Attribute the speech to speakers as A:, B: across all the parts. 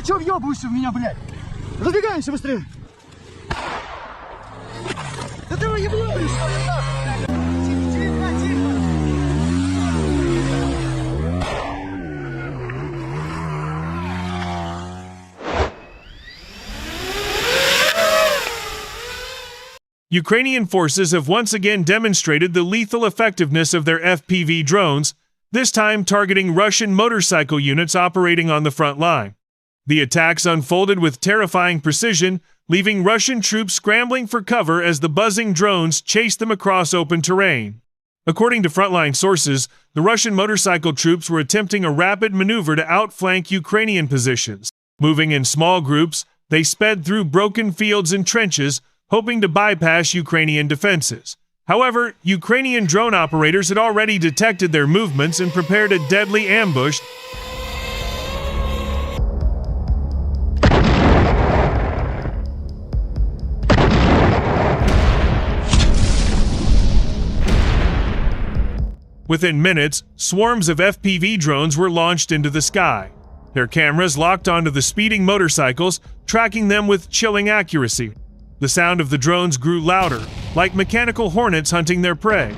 A: чё въёбываешься в меня, блядь? Разбегаемся быстрее! Да ты въебываешь, что ли, нахуй? Тихо, тихо!
B: Ukrainian forces have once again demonstrated the lethal effectiveness of their FPV drones, this time targeting Russian motorcycle units operating on the front line. The attacks unfolded with terrifying precision, leaving Russian troops scrambling for cover as the buzzing drones chased them across open terrain. According to frontline sources, the Russian motorcycle troops were attempting a rapid maneuver to outflank Ukrainian positions. Moving in small groups, they sped through broken fields and trenches, hoping to bypass Ukrainian defenses. However, Ukrainian drone operators had already detected their movements and prepared a deadly ambush. Within minutes, swarms of FPV drones were launched into the sky. Their cameras locked onto the speeding motorcycles, tracking them with chilling accuracy. The sound of the drones grew louder, like mechanical hornets hunting their prey.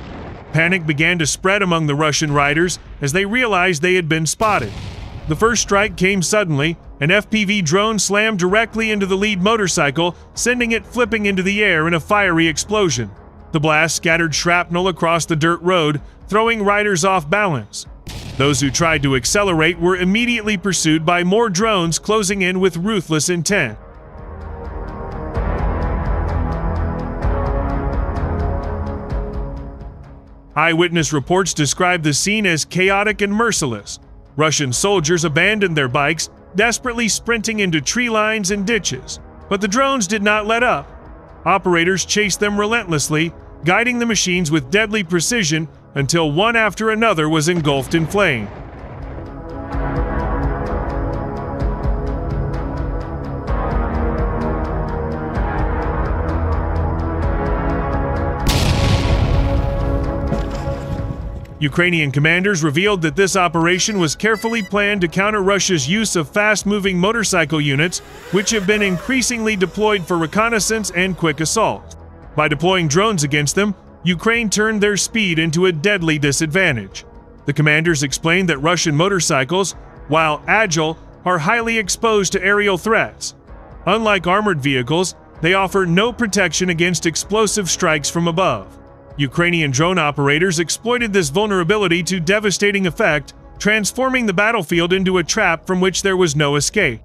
B: Panic began to spread among the Russian riders as they realized they had been spotted. The first strike came suddenly. An FPV drone slammed directly into the lead motorcycle, sending it flipping into the air in a fiery explosion. The blast scattered shrapnel across the dirt road, throwing riders off balance. Those who tried to accelerate were immediately pursued by more drones closing in with ruthless intent. Eyewitness reports describe the scene as chaotic and merciless. Russian soldiers abandoned their bikes, desperately sprinting into tree lines and ditches. But the drones did not let up. Operators chased them relentlessly, guiding the machines with deadly precision until one after another was engulfed in flame. Ukrainian commanders revealed that this operation was carefully planned to counter Russia's use of fast-moving motorcycle units, which have been increasingly deployed for reconnaissance and quick assault. By deploying drones against them, Ukraine turned their speed into a deadly disadvantage. The commanders explained that Russian motorcycles, while agile, are highly exposed to aerial threats. Unlike armored vehicles, they offer no protection against explosive strikes from above. Ukrainian drone operators exploited this vulnerability to devastating effect, transforming the battlefield into a trap from which there was no escape.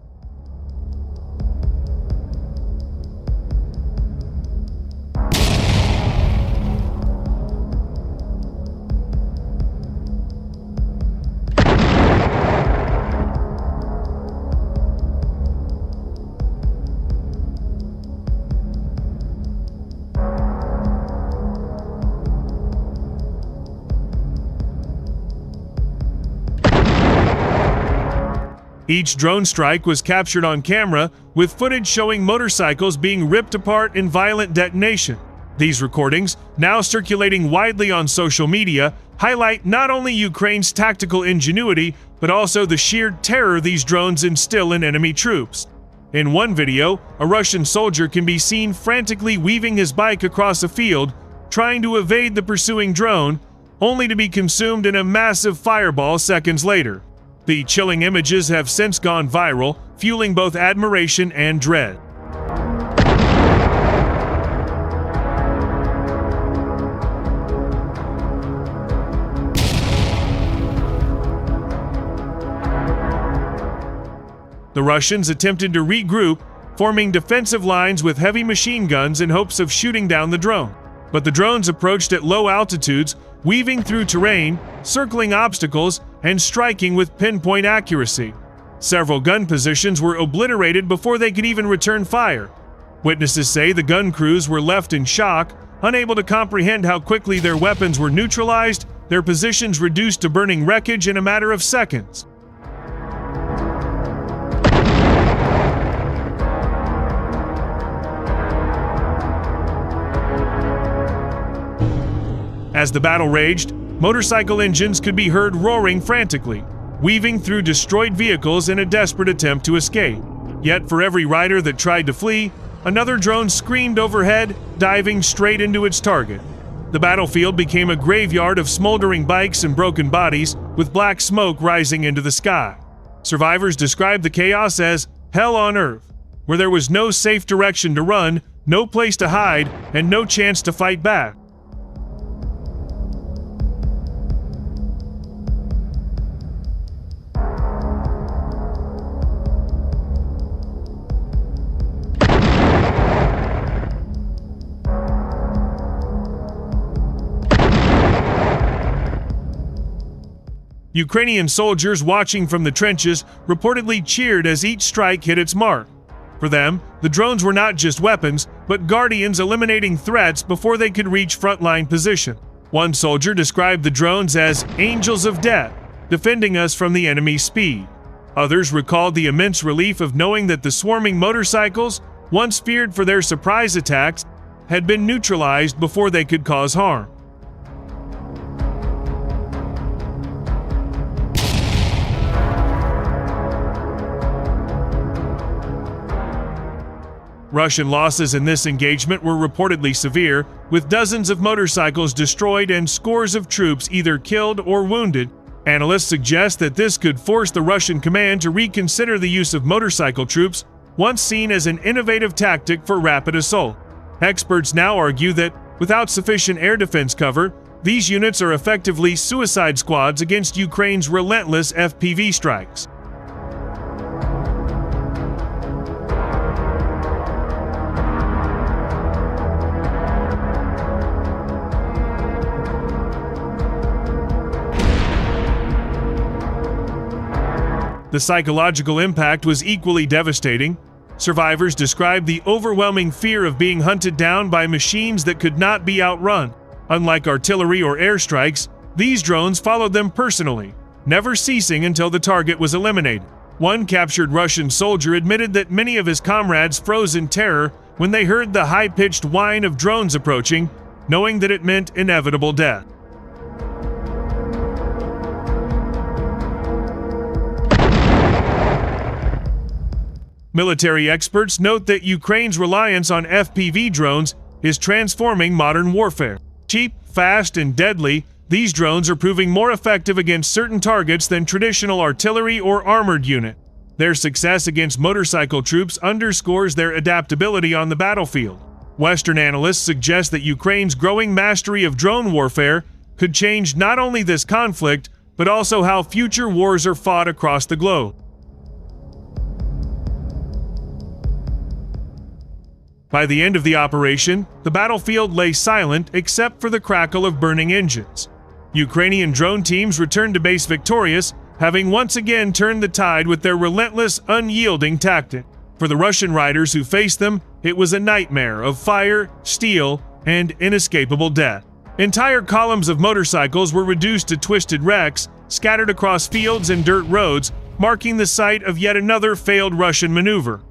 B: Each drone strike was captured on camera, with footage showing motorcycles being ripped apart in violent detonation. These recordings, now circulating widely on social media, highlight not only Ukraine's tactical ingenuity, but also the sheer terror these drones instill in enemy troops. In one video, a Russian soldier can be seen frantically weaving his bike across a field, trying to evade the pursuing drone, only to be consumed in a massive fireball seconds later. The chilling images have since gone viral, fueling both admiration and dread. The Russians attempted to regroup, forming defensive lines with heavy machine guns in hopes of shooting down the drone. But the drones approached at low altitudes, weaving through terrain, circling obstacles, and striking with pinpoint accuracy. Several gun positions were obliterated before they could even return fire. Witnesses say the gun crews were left in shock, unable to comprehend how quickly their weapons were neutralized, their positions reduced to burning wreckage in a matter of seconds. As the battle raged, motorcycle engines could be heard roaring frantically, weaving through destroyed vehicles in a desperate attempt to escape. Yet for every rider that tried to flee, another drone screamed overhead, diving straight into its target. The battlefield became a graveyard of smoldering bikes and broken bodies, with black smoke rising into the sky. Survivors described the chaos as hell on earth, where there was no safe direction to run, no place to hide, and no chance to fight back. Ukrainian soldiers watching from the trenches reportedly cheered as each strike hit its mark. For them, the drones were not just weapons, but guardians eliminating threats before they could reach frontline position. One soldier described the drones as angels of death, defending us from the enemy's speed. Others recalled the immense relief of knowing that the swarming motorcycles, once feared for their surprise attacks, had been neutralized before they could cause harm. Russian losses in this engagement were reportedly severe, with dozens of motorcycles destroyed and scores of troops either killed or wounded. Analysts suggest that this could force the Russian command to reconsider the use of motorcycle troops, once seen as an innovative tactic for rapid assault. Experts now argue that, without sufficient air defense cover, these units are effectively suicide squads against Ukraine's relentless FPV strikes. The psychological impact was equally devastating. Survivors described the overwhelming fear of being hunted down by machines that could not be outrun. Unlike artillery or airstrikes, these drones followed them personally, never ceasing until the target was eliminated. One captured Russian soldier admitted that many of his comrades froze in terror when they heard the high-pitched whine of drones approaching, knowing that it meant inevitable death. Military experts note that Ukraine's reliance on FPV drones is transforming modern warfare. Cheap, fast, and deadly, these drones are proving more effective against certain targets than traditional artillery or armored unit. Their success against motorcycle troops underscores their adaptability on the battlefield. Western analysts suggest that Ukraine's growing mastery of drone warfare could change not only this conflict, but also how future wars are fought across the globe. By the end of the operation, the battlefield lay silent except for the crackle of burning engines. Ukrainian drone teams returned to base victorious, having once again turned the tide with their relentless, unyielding tactic. For the Russian riders who faced them, it was a nightmare of fire, steel, and inescapable death. Entire columns of motorcycles were reduced to twisted wrecks, scattered across fields and dirt roads, marking the site of yet another failed Russian maneuver.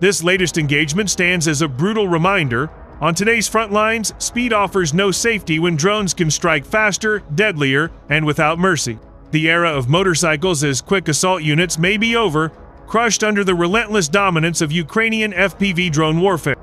B: This latest engagement stands as a brutal reminder. On today's front lines, speed offers no safety when drones can strike faster, deadlier, and without mercy. The era of motorcycles as quick assault units may be over, crushed under the relentless dominance of Ukrainian FPV drone warfare.